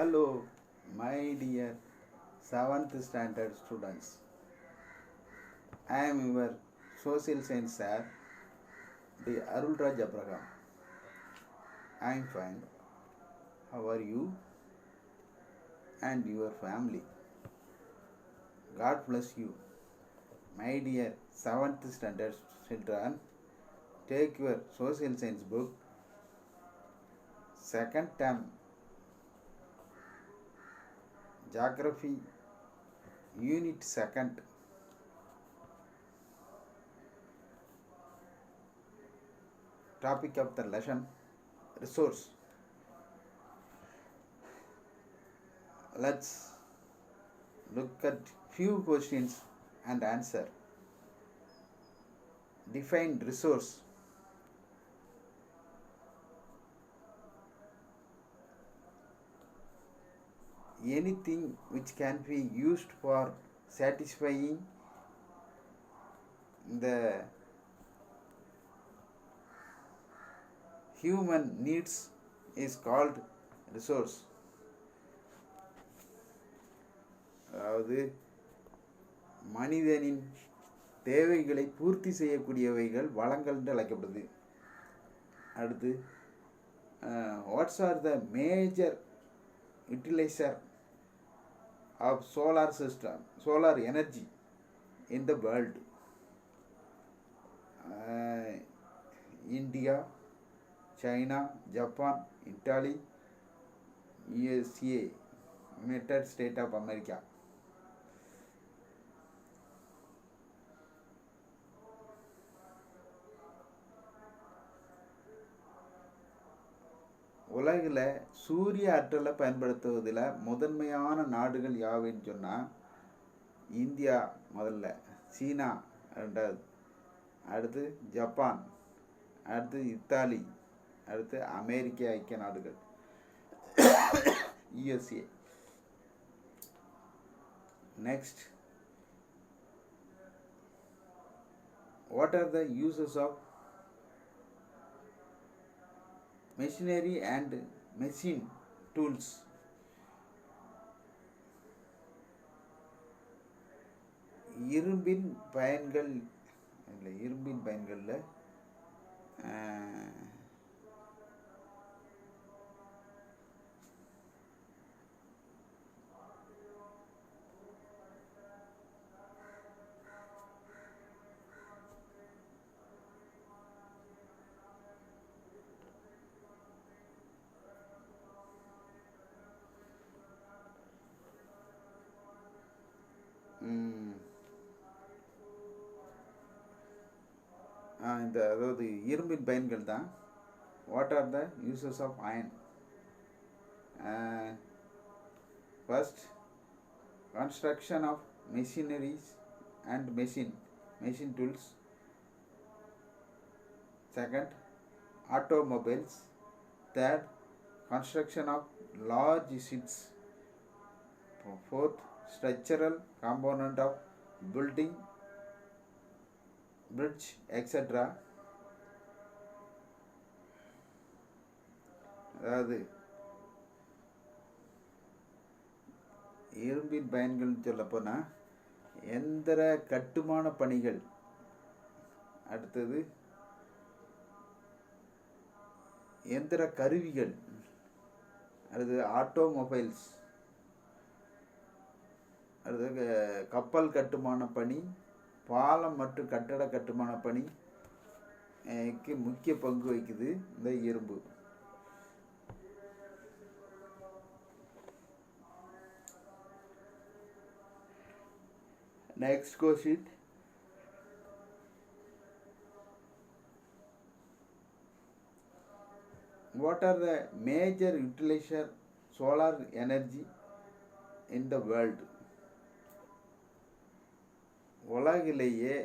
Hello, my dear 7th standard students. I am your social science sir, the Arulraj Abraham. I am fine. How are you and your family? God bless you. My dear 7th standard children, take your social science book, second term, geography, unit second. Topic of the lesson, resource. Let's look at few questions and answer. Define resource. Anything which can be used for satisfying the human needs is called resource. அதாவது மனிதனின் தேவைகளை பூர்த்தி செய்யக்கூடியவைகள் வளங்கள் என்று அழைக்கப்படுது. அடுத்து what's are the major utilizer of solar system, solar energy in the world? India, China, Japan, Italy, USA, United States of America. உலகில் சூரிய ஆற்றலை பயன்படுத்துவதில் முதன்மையான நாடுகள் யாவைன்னு சொன்னால் இந்தியா முதல்ல, சீனா ரெண்டாவது, அடுத்து ஜப்பான், அடுத்து இத்தாலி, அடுத்து அமெரிக்க ஐக்கிய நாடுகள் USA. Next, what are the uses of machinery and machine tools? இரும்பின் பயன்களில் இந்த அதாவது இரும்பின் பயன்கள் தான். What are the uses of iron? First, construction of machineries and machine tools. Second, automobiles. Third, construction of large ships. Fourth, structural component of building, bridge, etc. அதாவது இரும்பின் பயன்கள் சொல்லப்போனால் எந்திர கட்டுமான பணிகள், அடுத்தது எந்திர கருவிகள், அடுத்தது ஆட்டோமொபைல்ஸ், அடுத்தது கப்பல் கட்டுமான பணி, பாலம் மற்றும் கட்டட கட்டுமான பணிக்கு முக்கிய பங்கு வகிக்குது இந்த இரும்பு. Next question, what are the major utilizer solar energy in the world? உலகிலேயே,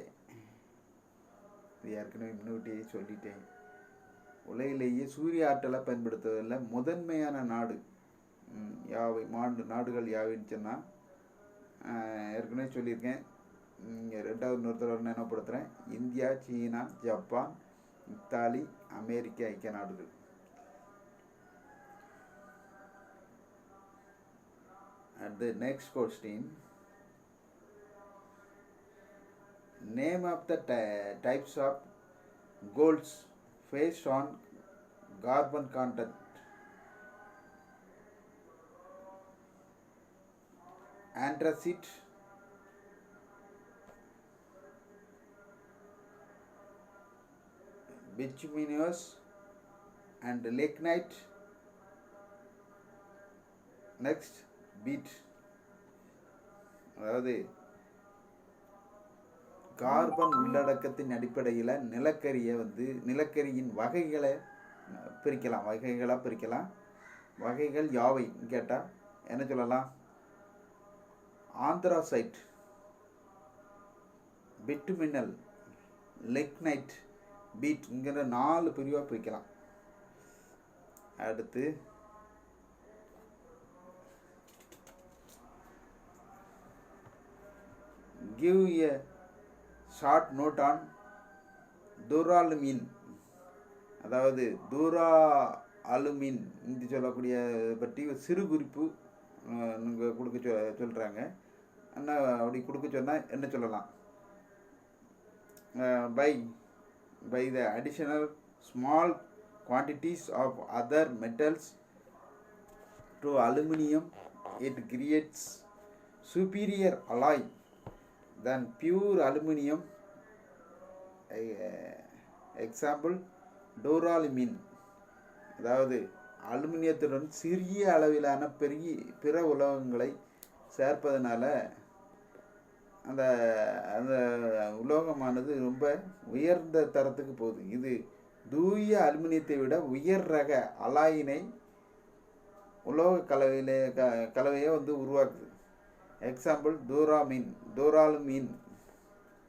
ஏற்கனவே முன்னூட்டியே சொல்லிட்டேன், உலகிலேயே சூரிய ஆற்றலை பயன்படுத்துவதில் முதன்மையான நாடு நாடுகள் யாவைன்னு சொன்னால் ஏற்கனவே சொல்லியிருக்கேன். ரெண்டாவது இன்னொருத்தர் நினைப்படுத்துகிறேன். இந்தியா, சீனா, ஜப்பான், இத்தாலி, அமெரிக்க ஐக்கிய நாடுகள். The next question. Name of the types of golds based on carbon content. Anthracite, bituminous, and lignite. Next, beet. அதாவது கார்பன் உள்ளடக்கத்தின் அடிப்படையில் நிலக்கரியின் வகைகளாக பிரிக்கலாம். வகைகள் யாவை கேட்டால் என்ன சொல்லலாம்? ஆந்த்ராசைட், பிட்டுமினல், லிக்னைட், பீட்ங்கிற 4 பிரிவாக பிரிக்கலாம். அடுத்து give a short note on டூராலுமின். அதாவது டூராலுமின் என்று சொல்லக்கூடிய பற்றி ஒரு சிறு குறிப்பு நீங்கள் கொடுக்க சொல்கிறாங்க. என்ன அப்படி கொடுக்க சொன்னால் என்ன சொல்லலாம்? by the additional small quantities of other metals to aluminum, it creates superior alloy than pure aluminum. Example, டூராலுமின். அதாவது அலுமினியத்துடன் சிறிய அளவிலான பிற உலோகங்களை சேர்ப்பதனால அந்த அந்த உலோகமானது ரொம்ப உயர்ந்த தரத்துக்கு போகுது. இது தூய அலுமினியத்தை விட உயர் ரக அலாயினை உலோக கலவையை உருவாக்குது. எக்ஸாம்பிள் டூராலுமின்.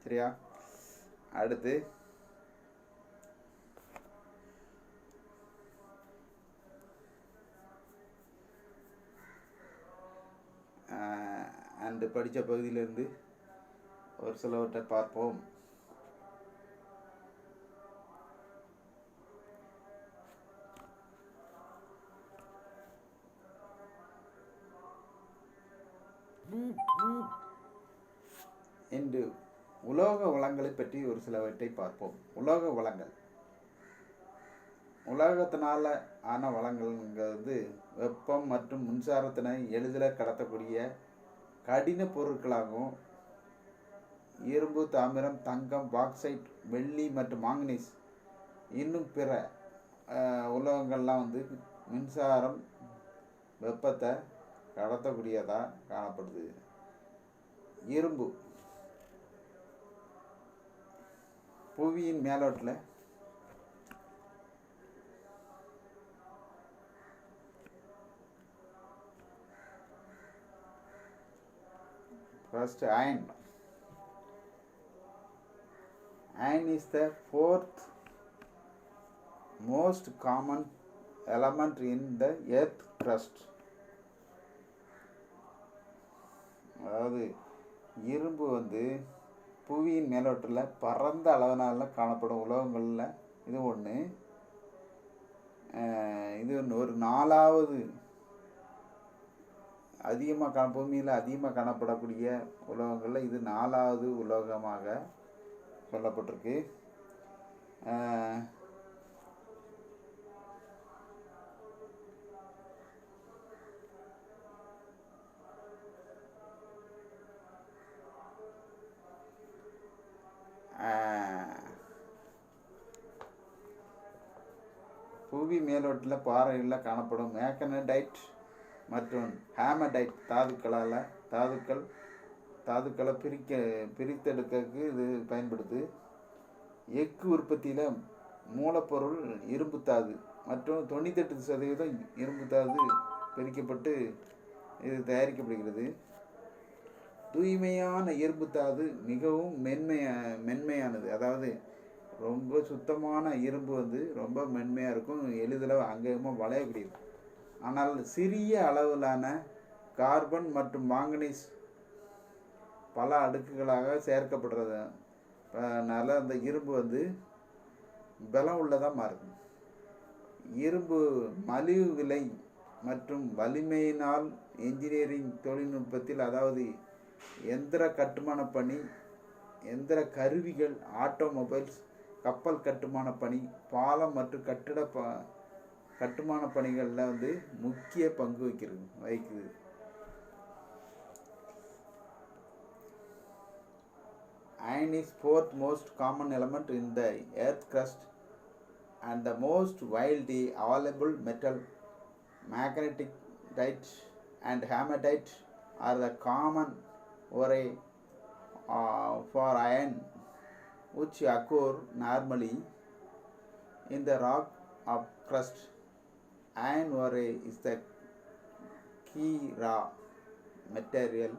சரியா? அடுத்து அண்டு படித்த பகுதியிலிருந்து ஒரு சிலவற்றை பார்ப்போம். இன்று உலோக வளங்களை பற்றி ஒரு சிலவற்றை பார்ப்போம். உலோக வளங்கள் உலோகத்தினால ஆன வளங்கள்ங்கிறது வெப்பம் மற்றும் மின்சாரத்தினை எளிதில் கடத்தக்கூடிய கடின பொருட்களாகவும் இரும்பு, தாமிரம், தங்கம், பாக்சைட், வெள்ளி மற்றும் மாங்கனீஸ் இன்னும் பிற உலோகங்கள்லாம் மின்சாரம், வெப்பத்தை கடத்தக்கூடியதாக காணப்படுது. இரும்பு புவியின் மேலோட்டில் first iron. Iron is the 4th most common element in the earth crust. அதாவது இரும்பு புவியின் மேலோட்டில் பரந்த அளவினால காணப்படும் உலோகங்களில் இது ஒன்று. இது ஒரு 4வது பூமியில் அதிகமாக காணப்படக்கூடிய உலோகங்களில் இது 4வது உலோகமாக சொல்லப்பட்டிருக்கு. புவி மேலோட்டில் பாறைகளில் காணப்படும் மேக்னடைட் மற்றும் ஹேமடைட் தாதுக்களை பிரித்தெடுக்கிறதுக்கு இது பயன்படுது. எஃகு உற்பத்தியில் மூலப்பொருள் இரும்பு தாது மற்றும் 98% இரும்பு தாது பிரிக்கப்பட்டு இது தயாரிக்கப்படுகிறது. தூய்மையான இரும்பு தாது மிகவும் மென்மையானது. அதாவது ரொம்ப சுத்தமான இரும்பு ரொம்ப மென்மையாக இருக்கும், எளிதில் அங்கேயுமா வளையக்கூடியது. ஆனால் சிறிய அளவிலான கார்பன் மற்றும் மாங்கனீஸ் பல அடுக்குகளாக சேர்க்கப்படுறதுனால அந்த இரும்பு பலம் உள்ளதாக மாறுது. இரும்பு மலிவு விலை மற்றும் வலிமையினால் என்ஜினியரிங் தொழில்நுட்பத்தில், அதாவது எந்திர கட்டுமான பணி, எந்திர கருவிகள், ஆட்டோமொபைல்ஸ், கப்பல் கட்டுமான பணி, பாலம் மற்றும் கட்டுமான பணிகளில் வந்து முக்கிய பங்கு வகிக்குது. Iron is fourth most common element in the earth crust and the most widely available metal. Magnetite and hematite are the common ore for iron, which occur normally in the rock of crust. Iron ore is the key raw material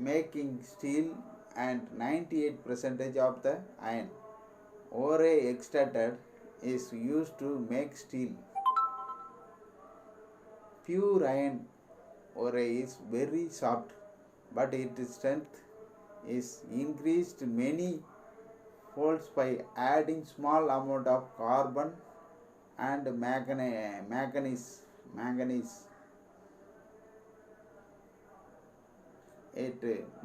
making steel, and 98% of the iron ore extracted is used to make steel. Pure iron ore is very soft, but its strength is increased many folds by adding small amount of carbon and manganese. At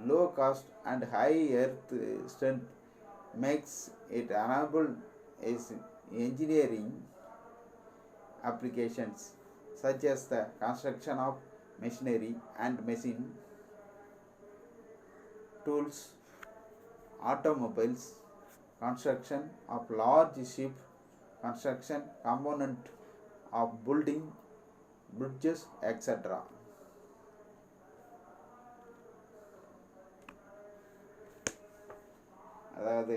low cost and high earth strength makes it enable is engineering applications such as the construction of machinery and machine tools, automobiles, construction of large ship, construction component of building, bridges, etc. அதாவது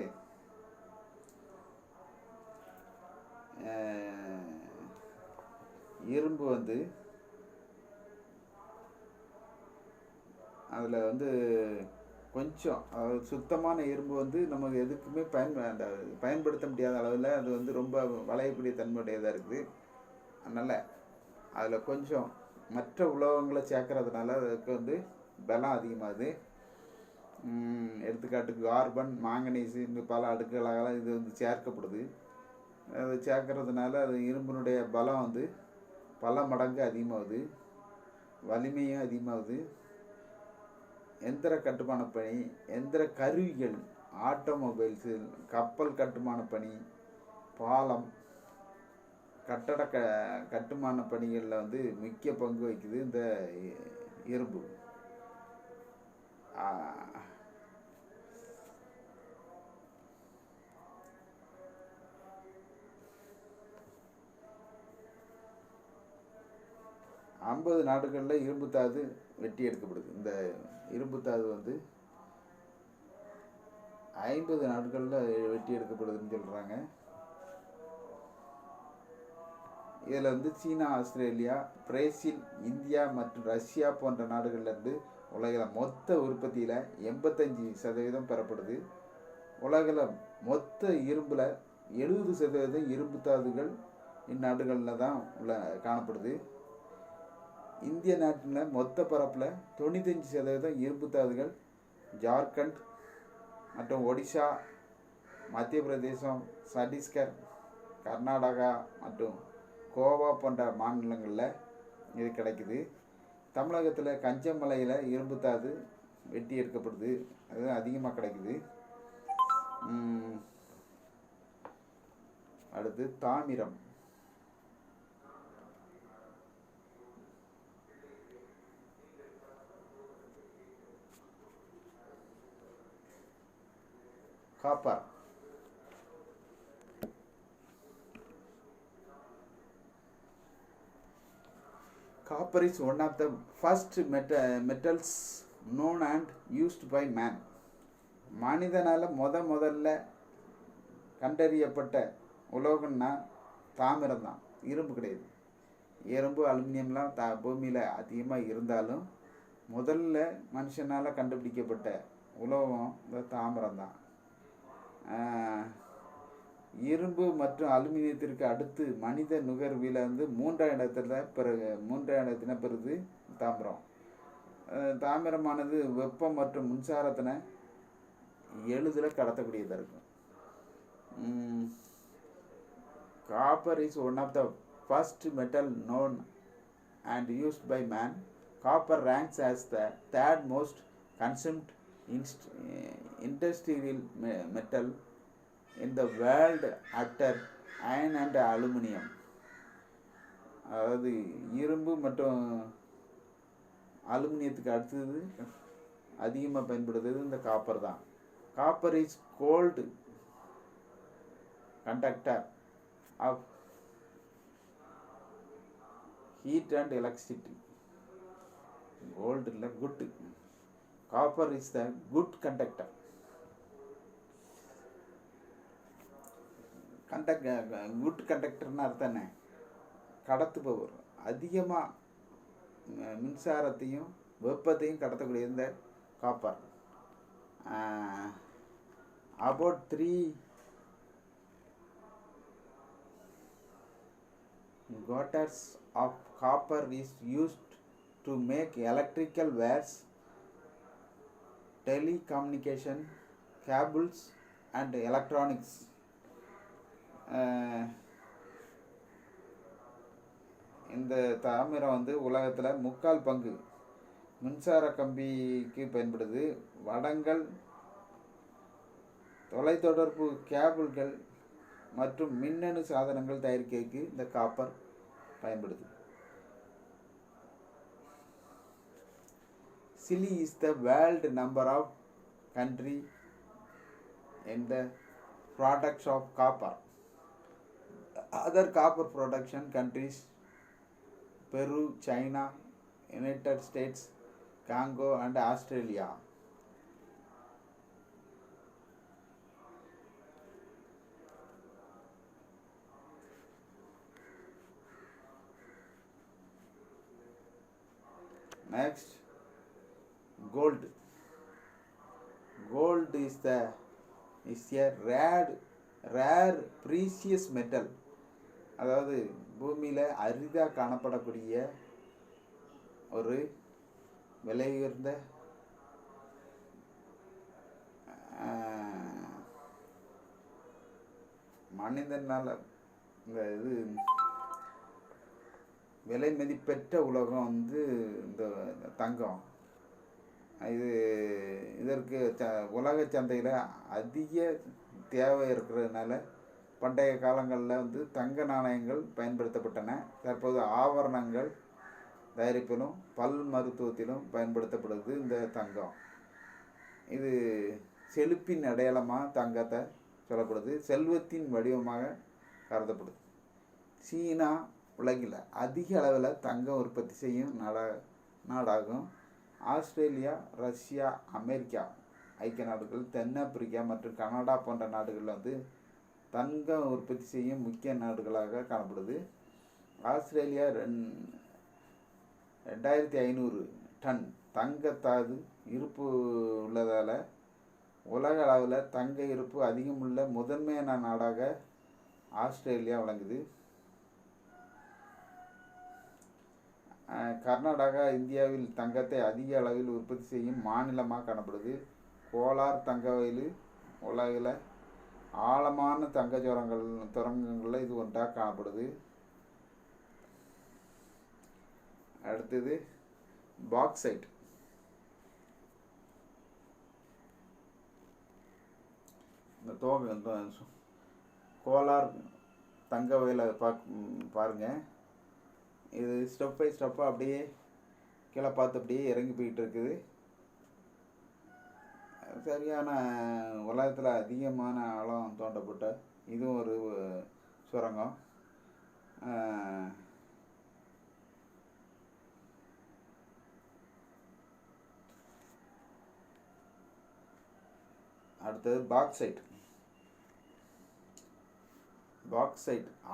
இரும்பு வந்து அதில் வந்து கொஞ்சம், அதாவது சுத்தமான இரும்பு வந்து நமக்கு எதுக்குமே பயன்படுத்த முடியாத அளவில் அது வந்து ரொம்ப வளையக்கூடிய தன்மையுடையதாக இருக்குது. அதனால் அதில் கொஞ்சம் மற்ற உலோகங்களை சேர்க்கறதுனால அதுக்கு வந்து பலம் அதிகமாகுது. எடுத்துக்காட்டுக்கு கார்பன், மாங்கனீஸு, இந்த பல அடுக்குகளாக இது வந்து சேர்க்கப்படுது. அது சேர்க்கறதுனால அது இரும்பினுடைய பலம் வந்து பல மடங்கு அதிகமாகுது, வலிமையும் அதிகமாகுது. எந்திர கட்டுமான பணி, எந்திர கருவிகள், ஆட்டோமொபைல்ஸு, கப்பல் கட்டுமான பணி, பாலம், கட்டுமான பணிகளில் வந்து முக்கிய பங்கு வகிக்குது இந்த இரும்பு. 50 நாடுகளில் இரும்புத்தாது வெட்டி எடுக்கப்படுது. இந்த இரும்புத்தாது வந்து 50 நாடுகளில் வெட்டி எடுக்கப்படுதுன்னு சொல்கிறாங்க. இதில் வந்து சீனா, ஆஸ்திரேலியா, பிரேசில், இந்தியா மற்றும் ரஷ்யா போன்ற நாடுகள்லேருந்து உலகில் மொத்த உற்பத்தியில் 85% பெறப்படுது. உலகில் மொத்த இரும்பில் 70% இரும்புத்தாதுகள் இந்நாடுகளில் தான் காணப்படுது. இந்திய நாட்டில் மொத்த பரப்பில் 95% இரும்புத்தாதுகள் ஜார்க்கண்ட் மற்றும் ஒடிசா, மத்திய பிரதேசம், சத்தீஸ்கர், கர்நாடகா மற்றும் கோவா போன்ற மாநிலங்களில் இது கிடைக்குது. தமிழகத்தில் கஞ்சமலையில் இரும்புத்தாது வெட்டி எடுக்கப்படுது, அது அதிகமாக கிடைக்குது. அடுத்து தாமிரம். Copper. Copper is one of the first metals known and used by man. மனிதனால் முதல்ல கண்டறியப்பட்ட உலோகம்னா தாமிரம் தான், இரும்பு கிடையாது. இரும்பு, அலுமினியம்லாம் பூமியில் அதிகமாக இருந்தாலும் முதல்ல மனுஷனால் கண்டுபிடிக்கப்பட்ட உலோகம் இந்த தாமிரம் தான். இரும்பு மற்றும் அலுமினியத்திற்கு அடுத்து மனித நுகர்வில் வந்து 3ஆம் இடத்துல பெறுது தாமிரம். தாமிரமானது வெப்பம் மற்றும் மின்சாரத்தினை எளிதில் கடத்தக்கூடியதாக இருக்கும். Copper is one of the first metal known and used by man. Copper ranks as the third most consumed industrial metal in the world after iron and aluminium. அதாவது இரும்பு மற்றும் அலுமினியத்துக்கு அடுத்தது அதிகமாக பயன்படுத்துறது இந்த காப்பர் தான். Copper is gold conductor of heat and electricity. Gold இல்லை, good. Copper is the good conductor. Good கண்டக்டர்னு அர்த்தம் என்ன? கடத்துபவர். அதிகமாக மின்சாரத்தையும் வெப்பத்தையும் கடத்தக்கூடிய இந்த copper. about 3 gutters of copper is used to make electrical wires, telecommunication cables and electronics. இந்த தாமிரம் வந்து உலகத்தில் 3/4 பங்கு மின்சார கம்பிக்கு பயன்படுது. வடங்கள், தொலைத்தொடர்பு கேபிள்கள் மற்றும் மின்னணு சாதனங்கள் தயாரிக்கிறதுக்கு இந்த காப்பர் பயன்படுது. Chile is the world number of country in the products of copper. Other copper production countries: Peru, China, United States, Congo and Australia. Next, gold. Gold is a rare precious metal. அதாவது பூமியில் அரிதாக காணப்படக்கூடிய ஒரு விலை உயர்ந்த மனிதனால் இந்த இது விலை மதிப்பெற்ற உலகம் வந்து இந்த தங்கம். இதற்கு உலக சந்தையில் அதிக தேவை இருக்கிறதுனால பண்டைய காலங்களில் வந்து தங்க நாணயங்கள் பயன்படுத்தப்பட்டன. தற்போது ஆபரணங்கள் தயாரிப்பிலும் பல் மருத்துவத்திலும் பயன்படுத்தப்படுது இந்த தங்கம். இது செழிப்பின் அடையாளமாக தங்கத்தை சொல்லப்படுது. செல்வத்தின் வடிவமாக கருதப்படுது. சீனா உலகில் அதிக அளவில் தங்கம் உற்பத்தி செய்யும் நாடாகும். ஆஸ்திரேலியா, ரஷ்யா, அமெரிக்கா ஐக்கிய நாடுகள், தென்னாப்பிரிக்கா மற்றும் கனடா போன்ற நாடுகளில் வந்து தங்கம் உற்பத்தி செய்யும் முக்கிய நாடுகளாக காணப்படுது. ஆஸ்திரேலியா 2500 டன் தங்கத்தாது இருப்பு உள்ளதால் உலக அளவில் தங்க இருப்பு அதிகமுள்ள முதன்மையான நாடாக ஆஸ்திரேலியா விளங்குது. கர்நாடகா இந்தியாவில் தங்கத்தை அதிக அளவில் உற்பத்தி செய்யும் மாநிலமாக காணப்படுது. கோலார் தங்க வயல் உலகில் ஆழமான தங்க சுரங்கங்களில் இது ஒன்றாக காணப்படுது. அடுத்தது பாக்சைட். இந்த கோலார் தங்க வயலை பாருங்கள். இது ஸ்டெப் பை ஸ்டெப்பாக அப்படியே கீழே பார்த்து அப்படியே இறங்கி போயிட்டு இருக்குது. சரியான உலகத்தில் அதிகமான ஆழம் தோண்டப்பட்ட இதுவும் ஒரு சுரங்கம். அடுத்தது bauxite.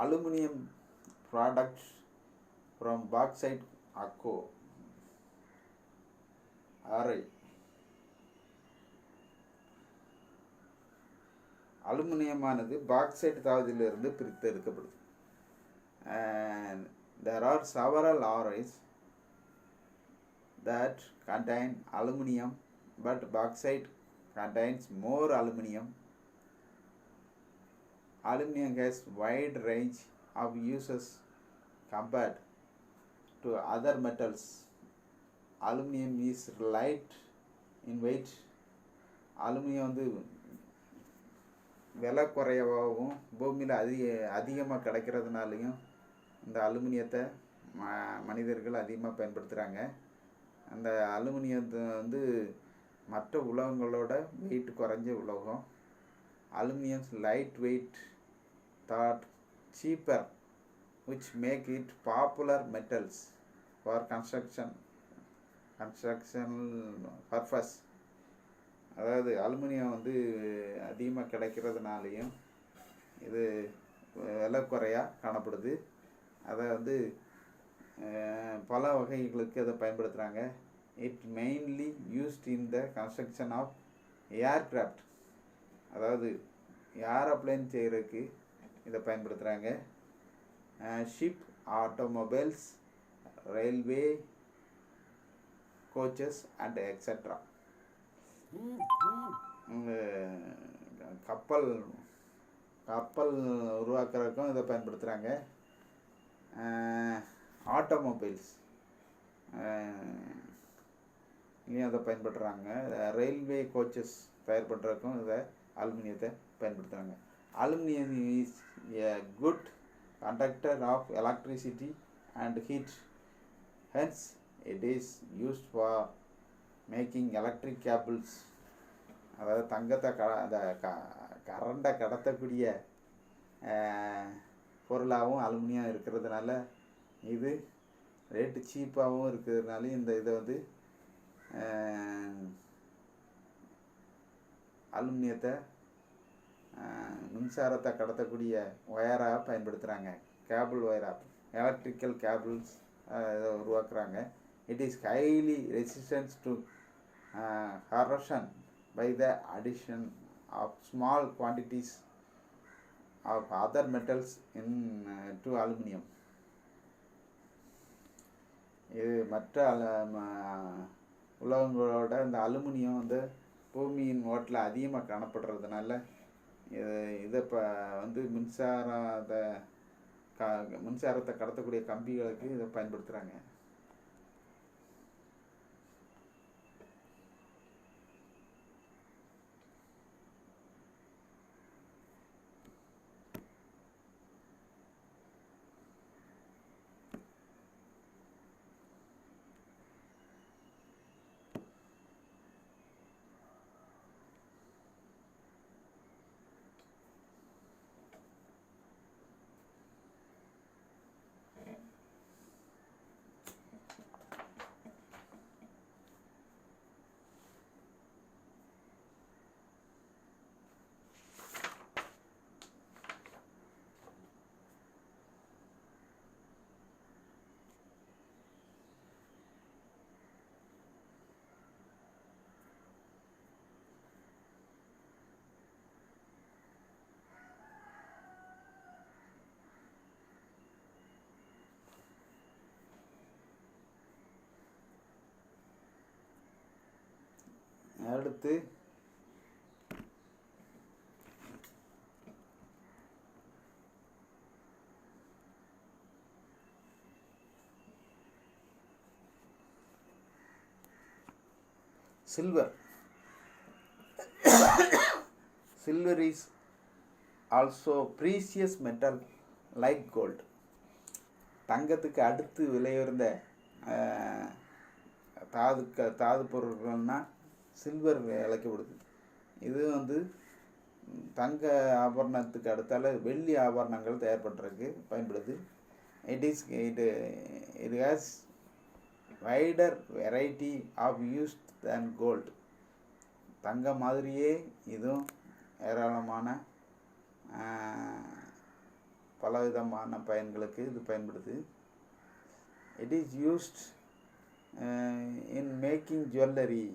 Aluminium products from bauxite Array. அலுமினியமானது பாக்சைட் தாதுவிலிருந்து பிரித்து எடுக்கப்படுது. And there are several arrays that contain aluminum, but bauxite contains more aluminum. Aluminum has wide range of uses compared to other metals. Aluminum is light in weight. Aluminium வந்து விலை குறைவாகவும் பூமியில் அதிகமாக கிடைக்கிறதுனாலையும் இந்த அலுமினியத்தை மனிதர்கள் அதிகமாக பயன்படுத்துகிறாங்க. அந்த அலுமினியத்தை வந்து மற்ற உலோகங்களோட வெயிட் குறைஞ்ச உலோகம். Aluminium's light weight thought cheaper, which make it popular metals for construction purpose. அதாவது அலுமினியம் வந்து அதிகமாக கிடைக்கிறதுனாலையும் இது விலை குறையாக காணப்படுது. அதை வந்து பல வகைகளுக்கு அதை பயன்படுத்துகிறாங்க. It mainly used in the construction of aircraft, அதாவது ஏரோப்ளேன் செய்கிறதுக்கு இதை பயன்படுத்துகிறாங்க. Ship, automobiles, railway, coaches and etcetera. கப்பல் உருவாக்குறதுக்கும் இதை பயன்படுத்துகிறாங்க. ஆட்டோமொபைல்ஸ் இங்கேயும் அதை பயன்படுத்துகிறாங்க. ரயில்வே கோச்சஸ் தயார் பண்ணுறதுக்கும் இதை அலுமினியத்தை பயன்படுத்துகிறாங்க. Aluminum is a good conductor of electricity and heat. Hence, it is used for making electric cables. அதாவது தங்கத்தை கரண்டை கடத்தக்கூடிய பொருளாகவும் அலுமினியம் இருக்கிறதுனால, இது ரேட்டு சீப்பாகவும் இருக்கிறதுனால இந்த இதை வந்து அலுமினியத்தை மின்சாரத்தை கடத்தக்கூடிய ஒயராக பயன்படுத்துகிறாங்க. கேபிள் ஒயராக எலக்ட்ரிக்கல் கேபிள்ஸ் இதை உருவாக்குறாங்க. It is highly resistance to corrosion by the addition of small quantities of other metals in to aluminium. இது மற்ற உலோகங்களோட இந்த அலுமினியம் வந்து பூமியின் ஓட்டில் அதிகமாக காணப்படுறதுனால இதை இப்போ வந்து மின்சாரத்தை கடத்தக்கூடிய கம்பிகளுக்கு இதை பயன்படுத்துகிறாங்க. அடுத்து silver. Silver is also precious metal like gold. தங்கத்துக்கு அடுத்து விலையுயர்ந்த தாது பொருட்கள்னா சில்வர் அழைக்கப்படுது. இது வந்து தங்க ஆபரணத்துக்கு அடுத்தால வெள்ளி ஆபரணங்கள் தயார் பண்ணுறதுக்கு பயன்படுது. It has wider variety of used than gold. தங்க மாதிரியே இதுவும் ஏராளமான பலவிதமான பயன்களுக்கு இது பயன்படுது. It is used in making jewellery,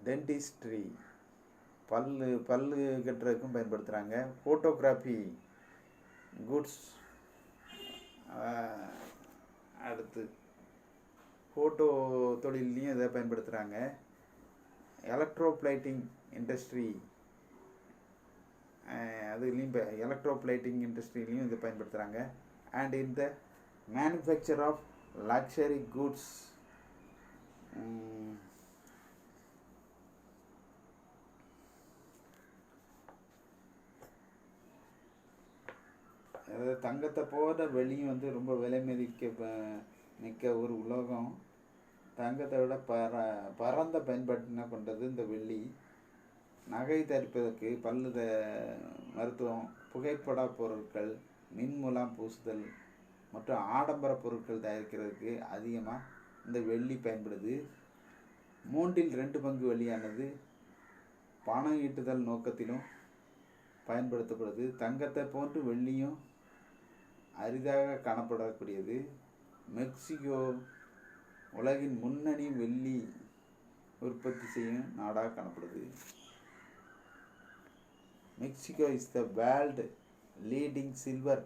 dentistry, பல்லு கட்டுறதுக்கும் பயன்படுத்துகிறாங்க. ஃபோட்டோகிராஃபி குட்ஸ், அடுத்து ஃபோட்டோ தொழிலையும் இதை பயன்படுத்துகிறாங்க. எலக்ட்ரோப்ளைட்டிங் இண்டஸ்ட்ரி, அதுலேயும் இப்போ எலக்ட்ரோப்ளேட்டிங் இண்டஸ்ட்ரியிலையும் இதை பயன்படுத்துகிறாங்க. அண்ட் இந்த மேனுஃபேக்சர் ஆஃப் லக்ஸரி குட்ஸ், அதாவது தங்கத்தை போல வெள்ளியும் வந்து ரொம்ப விலை மிக்க ஒரு உலோகம். தங்கத்தை விட பரந்த பயன்பாட்டின கொண்டது இந்த வெள்ளி. நகை தரிப்பதற்கு, மருத்துவம், புகைப்பட பொருட்கள், மின்முலாம் பூசுதல் மற்றும் ஆடம்பர பொருட்கள் தயாரிக்கிறதுக்கு அதிகமாக இந்த வெள்ளி பயன்படுது. 2/3 வெள்ளியானது பணம் ஈட்டுதல் நோக்கத்திலும் பயன்படுத்தப்படுது. தங்கத்தை போன்று வெள்ளியும் அரிதாக காணப்படக்கூடியது. மெக்சிகோ உலகின் முன்னணி வெள்ளி உற்பத்தி செய்யும் நாடாக காணப்படுது. Mexico is the world leading silver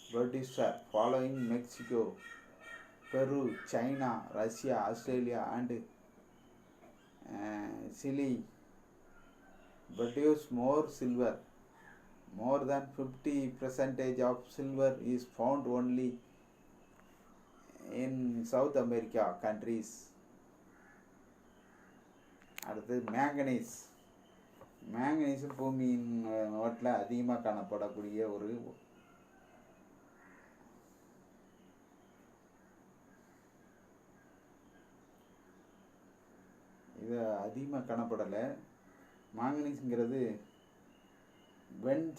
producer, following Mexico, Peru, China, Russia, Australia and Chile produce more silver. More than 50% of silver is found only in South America countries. அடுத்து மேங்கனீஸ் பூமியின் ஓட்டில் அதிகமாக காணப்படக்கூடிய ஒரு இது அதிகமாக காணப்படலை. மாங்கனீஸுங்கிறது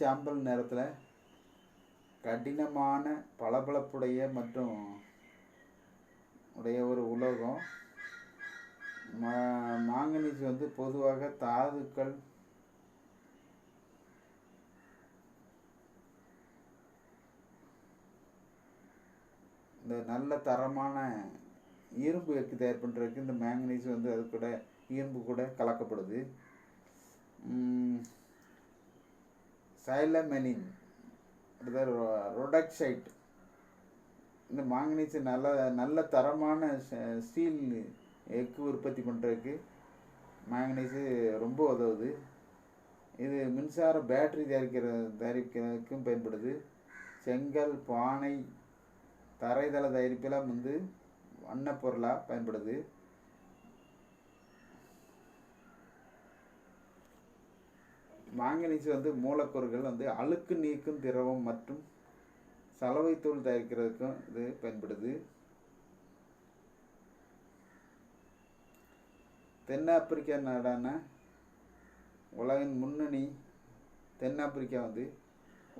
சாம்பல் நேரத்தில் கடினமான பளபளப்புடைய மற்றும் உடைய ஒரு உலோகம். மாங்கனீஸ் வந்து பொதுவாக தாதுக்கள், இந்த நல்ல தரமான இரும்பு எக்கு தயார் பண்ணுறதுக்கு இந்த மேங்கனீஸ் வந்து அது கூட இரும்பு கூட கலக்கப்படுது. சைலமெனின், ரொடக்சைட், இந்த மாங்கனீஸ் நல்ல தரமான ஸ்டீல் எக்கு உற்பத்தி பண்ணுறதுக்கு மேங்கனீஸு ரொம்ப உதவுது. இது மின்சார பேட்டரி தயாரிக்கிறதுக்கும் பயன்படுது. செங்கல், பானை, தரைதள தயாரிப்பெல்லாம் வந்து வண்ணப் பொருளாக பயன்படுது. மாங்கனீஸ் வந்து மூலக்கூறுகள் வந்து அழுக்கு நீக்கும் திரவம் மற்றும் சலவைத்தூள் தயாரிக்கிறதுக்கும் இது பயன்படுது. தென்னாப்பிரிக்கா நாடான உலகின் முன்னணி தென்னாப்பிரிக்கா வந்து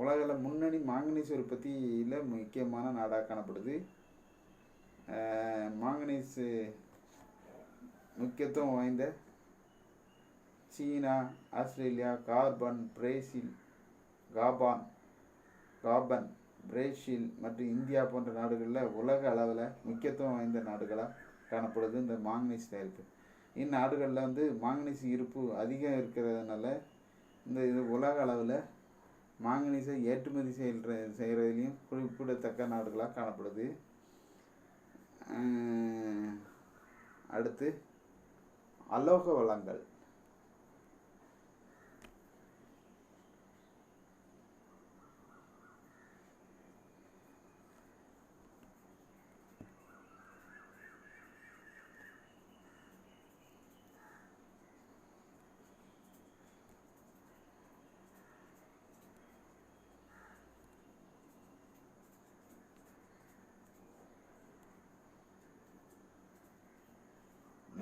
உலகில் முன்னணி மாங்கனீஸ் உற்பத்தியில் முக்கியமான நாடாக காணப்படுது. மாங்கனீஸ் முக்கியத்துவம் வாய்ந்த சீனா, ஆஸ்திரேலியா, பிரேசில், காபன், பிரேசில் மற்றும் இந்தியா போன்ற நாடுகளில் உலக அளவில் முக்கியத்துவம் வாய்ந்த நாடுகளாக காணப்படுது இந்த மாங்கனீஸ் தயாரிப்பு. இந்நாடுகளில் வந்து மாங்கனீஸ் இருப்பு அதிகம் இருக்கிறதுனால இது உலக அளவில் மாங்கனீஸை ஏற்றுமதி செய்கிறதுலையும் குறிப்பிடத்தக்க நாடுகளாக காணப்படுது. அடுத்து அலோக வளங்கள்.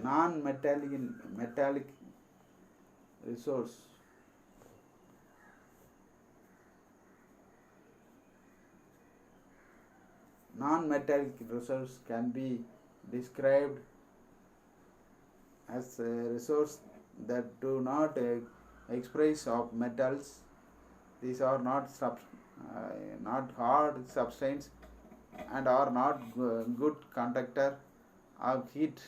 Non-metallic resource. Non-metallic resource can be described as a resource that do not express of metals. These are not hard substance and are not good conductor of heat,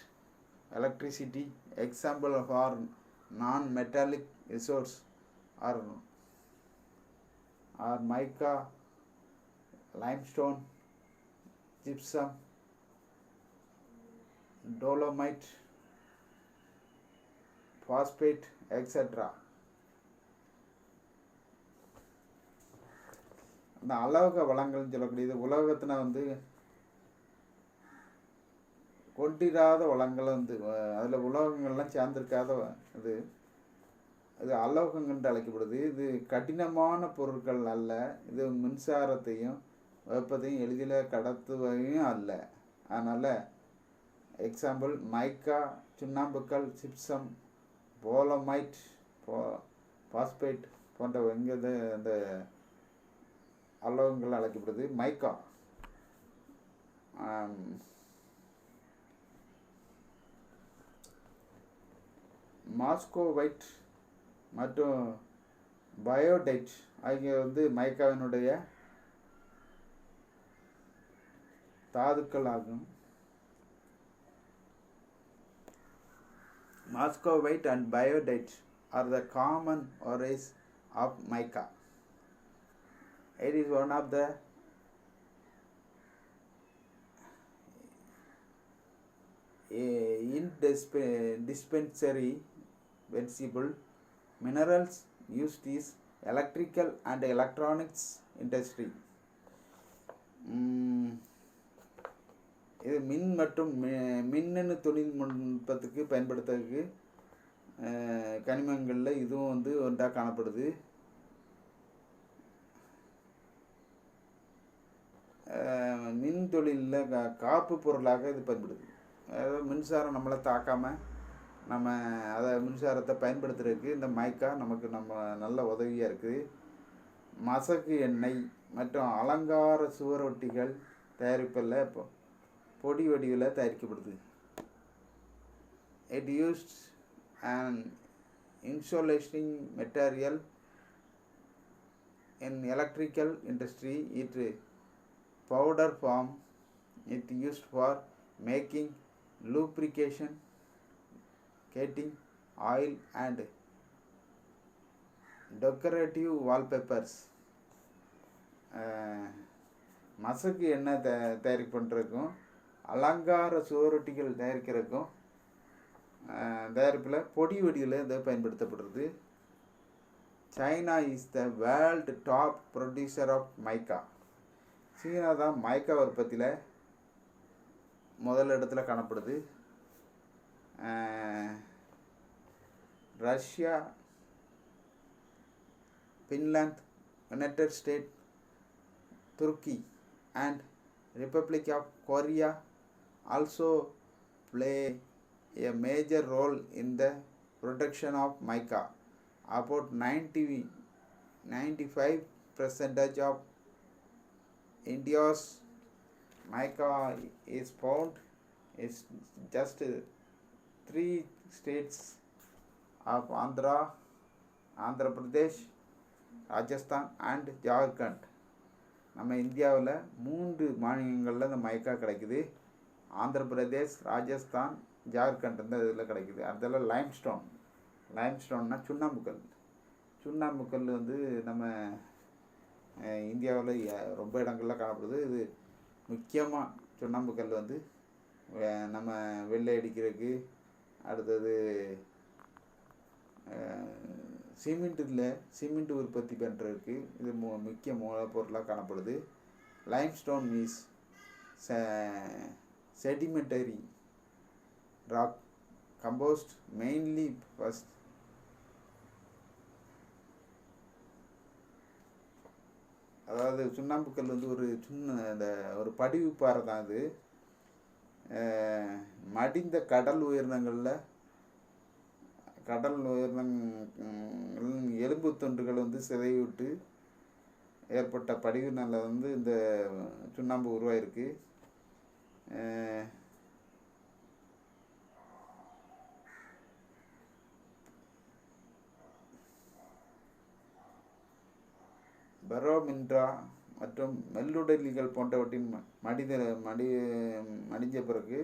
electricity. Example of our non-metallic resource are mica, limestone, gypsum, dolomite, phosphate etcetera. அந்த அலோக வளங்கள்னு சொல்லக்கூடியது உலோகத்தில் வந்து கொண்டிராத வளங்கள் வந்து அதில் உலோகங்கள்லாம் சேர்ந்திருக்காத இது இது அலோகங்கள் அழைக்கப்படுது. இது கடினமான பொருட்கள் அல்ல. இது மின்சாரத்தையும் வெப்பத்தையும் எளிதில் கடத்துவையும் அல்ல. அதனால் எக்ஸாம்பிள் மைக்கா, சுண்ணாம்புக்கல், சிப்சம், போலமைட், பாஸ்பேட் போன்ற எங்கிறது அந்த அலோகங்கள் அழைக்கப்படுது. மைக்கா மாஸ்கோவைட் மற்றும் பயோடைட் ஆகிய வந்து மைக்காவினுடைய தாதுக்கள் ஆகும். Muscovite and biodite are the common ores of mica. It is one of the indispensary vegetable minerals used in electrical and electronics industry. இது மின் மற்றும் மின்னணு தொழில்நுட்பத்துக்கு பயன்படுத்துறதுக்கு கனிமங்களில் இதுவும் வந்து ஒன்றாக காணப்படுது. மின் தொழிலில் காப்பு பொருளாக இது பயன்படுது. அதாவது மின்சாரம் நம்மளை தாக்காமல் நம்ம அதை மின்சாரத்தை பயன்படுத்துறதுக்கு இந்த மைக்கா நமக்கு நல்ல உதவியாக இருக்குது. மசகு எண்ணெய் மற்றும் அலங்கார சுவரொட்டிகள் தயாரிப்பில் இப்போ பொடி வடிவில் தயாரிக்கப்படுது. It used an insulating material in electrical industry. It powder form. It used for making lubrication, coating, oil and decorative wallpapers. மசகு எண்ணெய் தயாரி பண்ணுறதுக்கும் அலங்கார சுவரொட்டிகள் தயாரிக்கிறதுக்கும் தயாரிப்பில் பொடி வடிவில் இதை பயன்படுத்தப்படுறது. China is the world top producer of mica. சீனா தான் மைக்கா உற்பத்தியில் முதல் இடத்துல காணப்படுது. ரஷ்யா, ஃபின்லாந்து, யுனைடெட் ஸ்டேட், துருக்கி and Republic of Korea also play a major role in the production of mica. About 95% of India's mica is found in just 3 states of Andhra Pradesh, Rajasthan and Jharkhand. நம்ம இந்தியாவில் 3 மாநிலங்களில் இந்த மைக்கா கிடைக்குது. ஆந்திர பிரதேஷ், ராஜஸ்தான், ஜார்க்கண்ட் இந்த இதில் கிடைக்குது. அதில் லைம்ஸ்டோன்னா சுண்ணாம்புக்கல் வந்து நம்ம இந்தியாவில் ரொம்ப இடங்களில் காணப்படுது. இது முக்கியமாக சுண்ணாம்புக்கல் வந்து நம்ம வெள்ளை அடிக்கிறதுக்கு, அடுத்தது சிமெண்ட் உற்பத்தி பண்ணுறதுக்கு இது முக்கிய மூலப்பொருளாக காணப்படுது. Limestone is sedimentary rock composed mainly first. அதாவது சுண்ணாம்புக்கல் வந்து ஒரு படிவு பாறை தான். அது மடிந்த கடல் உயிரினங்களில் எலும்பு தொண்டுகள் வந்து சிதைவிட்டு ஏற்பட்ட படிவுனால வந்து இந்த சுண்ணாம்பு உருவாயிருக்கு. பரோமின்ட்ரா மற்றும் மெல்லுடலிகள் போன்றவற்றின் மடிஞ்ச பிறகு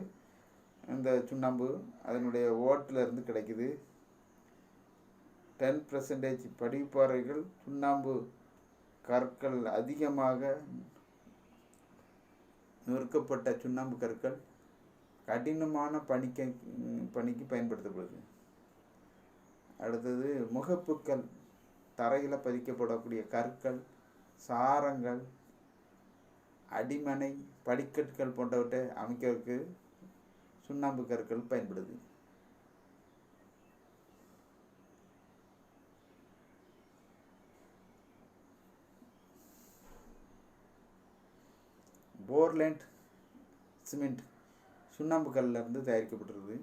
இந்த சுண்ணாம்பு அதனுடைய ஓட்டிலிருந்து கிடைக்குது. 10% படிப்பாறைகள் சுண்ணாம்பு கற்கள் அதிகமாக நொறுக்கப்பட்ட சுண்ணாம்பு கற்கள் கடினமான பணிக்கு பயன்படுத்தப்படுது. அடுத்தது முகப்புக்கள், தரையில் பதிக்கப்படக்கூடிய கற்கள், சாரங்கள், அடிமனை, படிக்கட்டுகள் போன்றவற்றை அமைக்கிறதுக்கு சுண்ணாம்பு கற்கள் பயன்படுது. போர்லேண்ட் சிமெண்ட் சுண்ணாம்பு கல்லிருந்து தயாரிக்கப்பட்டிருக்குது.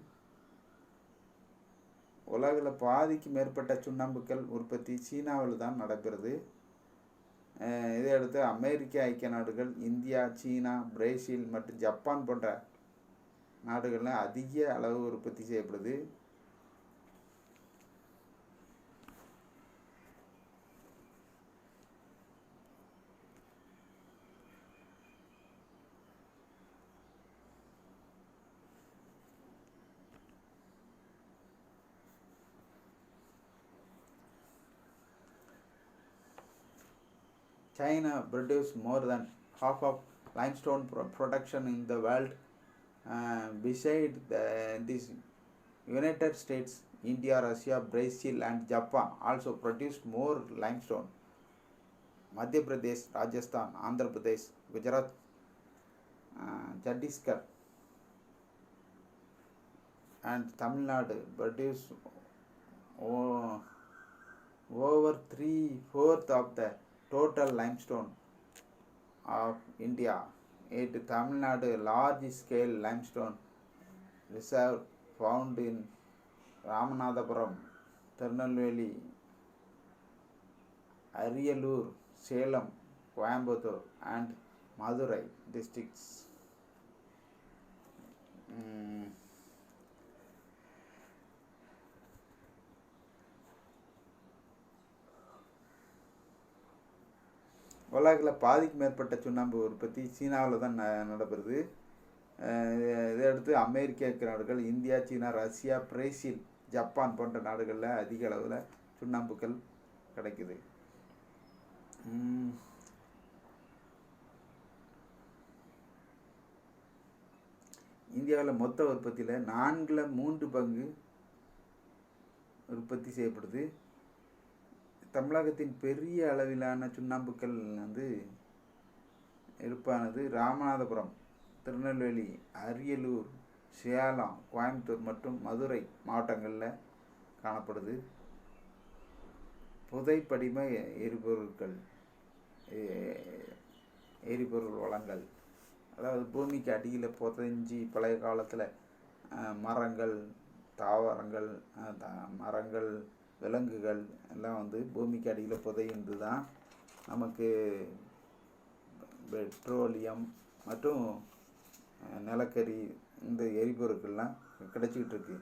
உலகில் பாதிக்கு மேற்பட்ட சுண்ணாம்புக்கல் உற்பத்தி சீனாவில் தான் நடைபெறுது. இதை அடுத்து அமெரிக்க ஐக்கிய நாடுகள், இந்தியா, சீனா, பிரேசில் மற்றும் ஜப்பான் போன்ற நாடுகளில் அதிக அளவு உற்பத்தி செய்யப்படுது. China produces more than half of limestone production in the world. Beside this, United States, India, Russia, Brazil and Japan also produced more limestone. Madhya Pradesh, Rajasthan, Andhra Pradesh, Gujarat, Chhattisgarh and Tamil Nadu produce over 3/4 of the total limestone of India. At Tamil Nadu, large scale limestone reserve found in Ramanathapuram, Tirunelveli, Ariyalur, Salem, Coimbatore and Madurai districts. உலகில் பாதிக்கு மேற்பட்ட சுண்ணாம்பு உற்பத்தி சீனாவில் தான் நடைபெறுது. இதை அடுத்து அமெரிக்க நாடுகள், இந்தியா, சீனா, ரஷ்யா, பிரேசில், ஜப்பான் போன்ற நாடுகளில் அதிக அளவில் சுண்ணாம்புக்கள் கிடைக்குது. இந்தியாவில் மொத்த உற்பத்தியில் 4/3 பங்கு உற்பத்தி செய்யப்படுது. தமிழகத்தின் பெரிய அளவிலான சுண்ணாம்புக்கள் இருப்பானது ராமநாதபுரம், திருநெல்வேலி, அரியலூர், சேலம், கோயம்புத்தூர் மற்றும் மதுரை மாவட்டங்களில் காணப்படுது. புதைப்படிம எரிபொருள் வளங்கள், அதாவது பூமிக்கு அடியில் புதைஞ்சி பழைய காலத்தில் மரங்கள், தாவரங்கள், மரங்கள், விலங்குகள் எல்லாம் பூமிக்கு அடியில் புதைந்து தான் நமக்கு பெட்ரோலியம் மற்றும் நிலக்கரி இந்த எரிபொருட்கள்லாம் கிடைச்சிக்கிட்டு இருக்கு.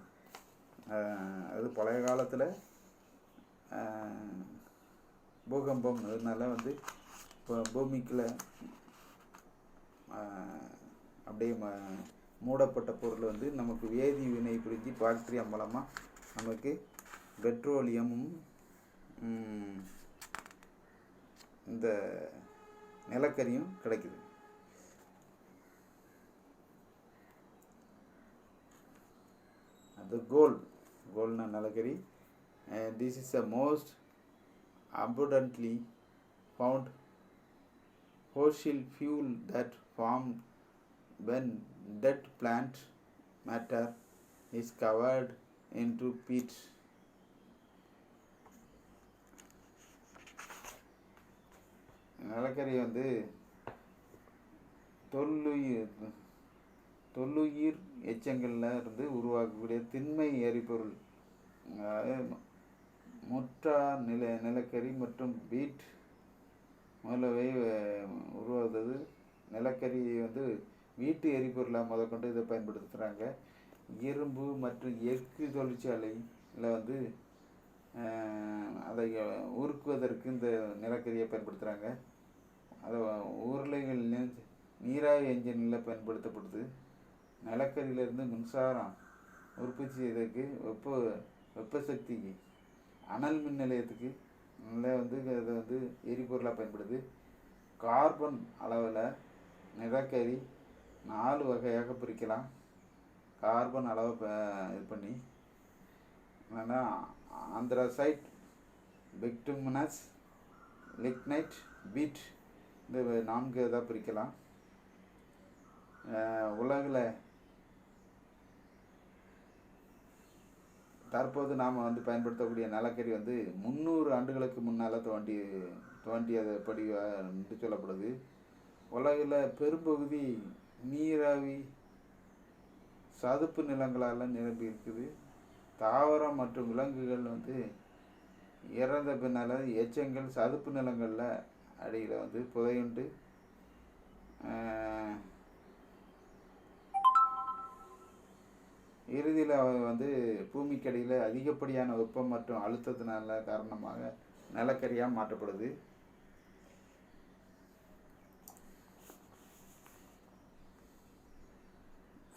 அது பழைய காலத்தில் பூகம்பம் இதனால இப்போ பூமிக்குள்ள அப்படியே மூடப்பட்ட பொருள் நமக்கு வேதி வினை புரிஞ்சு பாக்டீரியா மூலமாக நமக்கு பெட்ரோலியமும் இந்த நிலக்கரியும் கிடைக்குது. அது கோல்ட்னா நிலக்கரி. This is the most abundantly found fossil fuel that formed when dead plant matter is covered into peat. நிலக்கரி தொல்லுயிர் எச்சங்களில் இருந்து உருவாக்கக்கூடிய திண்மை எரிபொருள், முற்றா நிலக்கரி மற்றும் பீட் முதலவை உருவாகுது. நிலக்கரி வீட்டு எரிபொருளாக முதற்கொண்டு இதை பயன்படுத்துகிறாங்க. இரும்பு மற்றும் எஃகு தொழிற்சாலையில் அதை உருக்குவதற்கு இந்த நிலக்கரியை பயன்படுத்துகிறாங்க. அதை உருளைகள் நீராவி என்ஜினில் பயன்படுத்தப்படுது. நிலக்கரியிலிருந்து மின்சாரம் உற்பத்தி செய்வதற்கு வெப்பசக்திக்கு அனல் மின் நிலையத்துக்கு அதை எரிபொருளாக பயன்படுது. கார்பன் அளவில் நிலக்கரி 4 வகையாக பிரிக்கலாம். கார்பன் அளவை இது பண்ணி என்னென்னா ஆந்த்ரசைட், பிக்டுமினஸ், லிக்னைட், பீட், இந்த 4 இதாக பிரிக்கலாம். உலகில் தற்போது நாம் பயன்படுத்தக்கூடிய நிலக்கரி 300 ஆண்டுகளுக்கு முன்னால் தோண்டியது படி என்று சொல்லப்படுது. உலகில் பெரும்பகுதி நீராவி சதுப்பு நிலங்களால் நிரம்பி இருக்குது. தாவரம் மற்றும் விலங்குகள் இறந்த பின்னால் எச்சங்கள் சதுப்பு நிலங்களில் அடியில் புதையுண்டு இறுதியில் பூமிக்கடியில் அதிகப்படியான வெப்பம் மற்றும் அழுத்தத்தினால காரணமாக நிலக்கரியாக மாற்றப்படுது.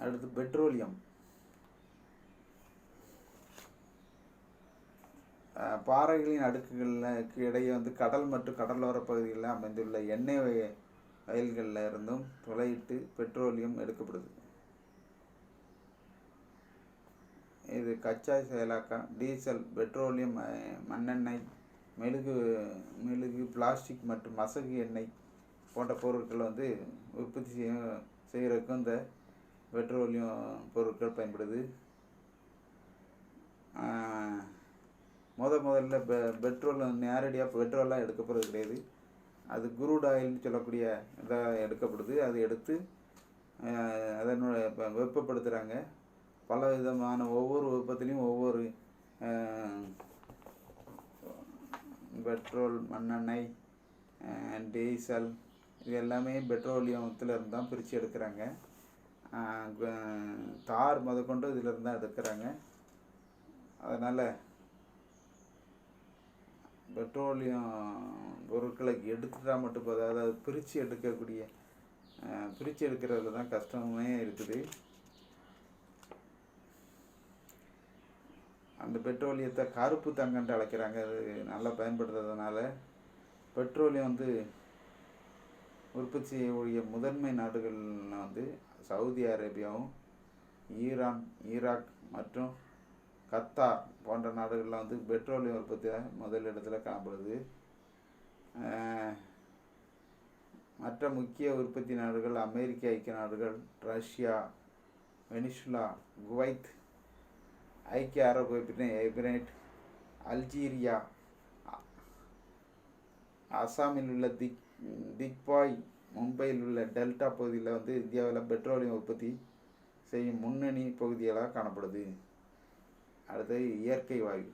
அடுத்து பெட்ரோலியம். பாறைகளின் அடுக்குகளுக்கு இடையே கடல் மற்றும் கடலோர பகுதிகளில் அமைந்துள்ள எண்ணெய் வயல்களில் இருந்தும் துளையிட்டு பெட்ரோலியம் எடுக்கப்படுது. இது கச்சா செயலாக்கம், டீசல், பெட்ரோலியம், மண்ணெண்ணெய், மெழுகு, பிளாஸ்டிக் மற்றும் மசகு எண்ணெய் போன்ற பொருட்கள் உற்பத்தி செய்கிறதுக்கும் இந்த பெட்ரோலியம் பொருட்கள் பயன்படுது. முதல்ல பெட்ரோல் நேரடியாக பெட்ரோலாக எடுக்கப்படுறது கிடையாது. அது குரூட் ஆயில்னு சொல்லக்கூடிய இதாக எடுக்கப்படுது. அது எடுத்து அதனுடைய வெப்பப்படுத்துகிறாங்க. பல விதமான ஒவ்வொரு உற்பத்திலையும் ஒவ்வொரு பெட்ரோல், மண்ணெண்ணெய், டீசல் இது எல்லாமே பெட்ரோலியத்தில் இருந்து தான் பிரித்து எடுக்கிறாங்க. தார் முதற்கொண்டு இதிலிருந்து தான் எடுக்கிறாங்க. அதனால் பெட்ரோலியம் பொருட்களை எடுத்துட்டா மட்டும் போதும். அதாவது பிரித்து எடுக்கிறதுல தான் கஷ்டமே இருக்குது. அந்த பெட்ரோலியத்தை கருப்பு தங்கம்னு அழைக்கிறாங்க. அது நல்லா பயன்படுத்துறதுனால பெட்ரோலியம் உற்பத்தி செய்யக்கூடிய முதன்மை நாடுகளில் சவுதி அரேபியாவும், ஈரான், ஈராக் மற்றும் கத்தார் போன்ற நாடுகளில் பெட்ரோலியம் உற்பத்தியில் முதல் இடத்துல காணப்படுது. மற்ற முக்கிய உற்பத்தி நாடுகள் அமெரிக்க ஐக்கிய நாடுகள், ரஷ்யா, வெனிசுலா, குவைத், ஐக்கிய அரபு எமிரேட், அல்ஜீரியா, அசாமில் உள்ள திக்பாய், மும்பையில் உள்ள டெல்டா பகுதியில் இந்தியாவில் பெட்ரோலியம் உற்பத்தி செய்யும் முன்னணி பகுதிகளாக காணப்படுது. அடுத்தது இயற்கை வாயு.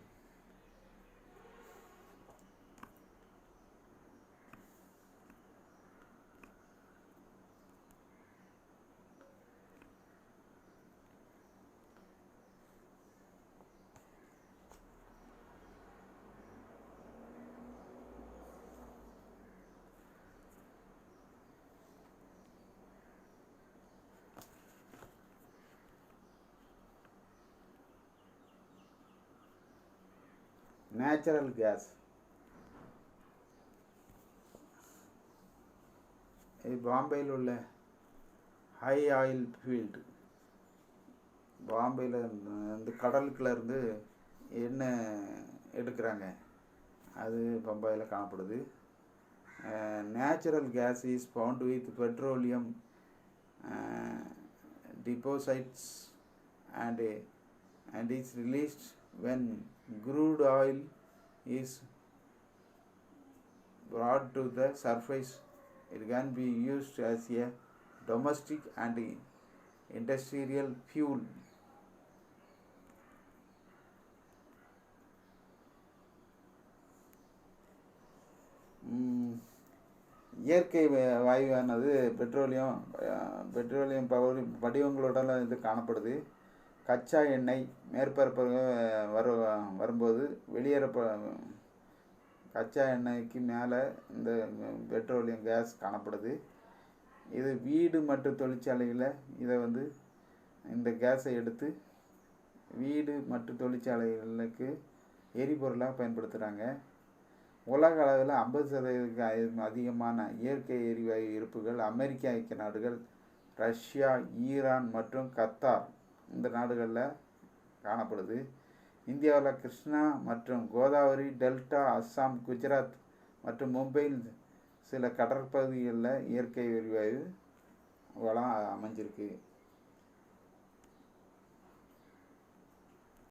Natural gas. இது பாம்பேயில் உள்ள ஹை ஆயில் ஃபீல்டு. பாம்பேயில் கடலுக்குள்ளேருந்து எண்ணெய் எடுக்கிறாங்க. அது பம்பாயில் காணப்படுது. Natural gas is found with petroleum deposits and is released when crude oil is brought to the surface. It can be used as a domestic and industrial fuel. இயற்கை வாயுவானது petroleum வடிவங்களோட காணப்படுது. கச்சா எண்ணெய் மேற்பரப்பு வரும்போது கச்சா எண்ணெய்க்கு மேலே இந்த பெட்ரோலியம் கேஸ் காணப்படுது. இது வீடு மற்றும் தொழிற்சாலையில் இந்த கேஸை எடுத்து வீடு மற்றும் தொழிற்சாலைகளுக்கு எரிபொருளாக பயன்படுத்துகிறாங்க. உலக அளவில் 50% அதிகமான இயற்கை எரிவாயு இருப்புகள் அமெரிக்க ஐக்கிய நாடுகள், ரஷ்யா, ஈரான் மற்றும் கத்தார் இந்த நாடுகளில் காணப்படுது. இந்தியாவில் கிருஷ்ணா மற்றும் கோதாவரி டெல்டா, அஸ்ஸாம், குஜராத் மற்றும் மும்பையில் சில கடற்பகுதிகளில் இயற்கை எரிவாயு வளம் அமைஞ்சிருக்கு.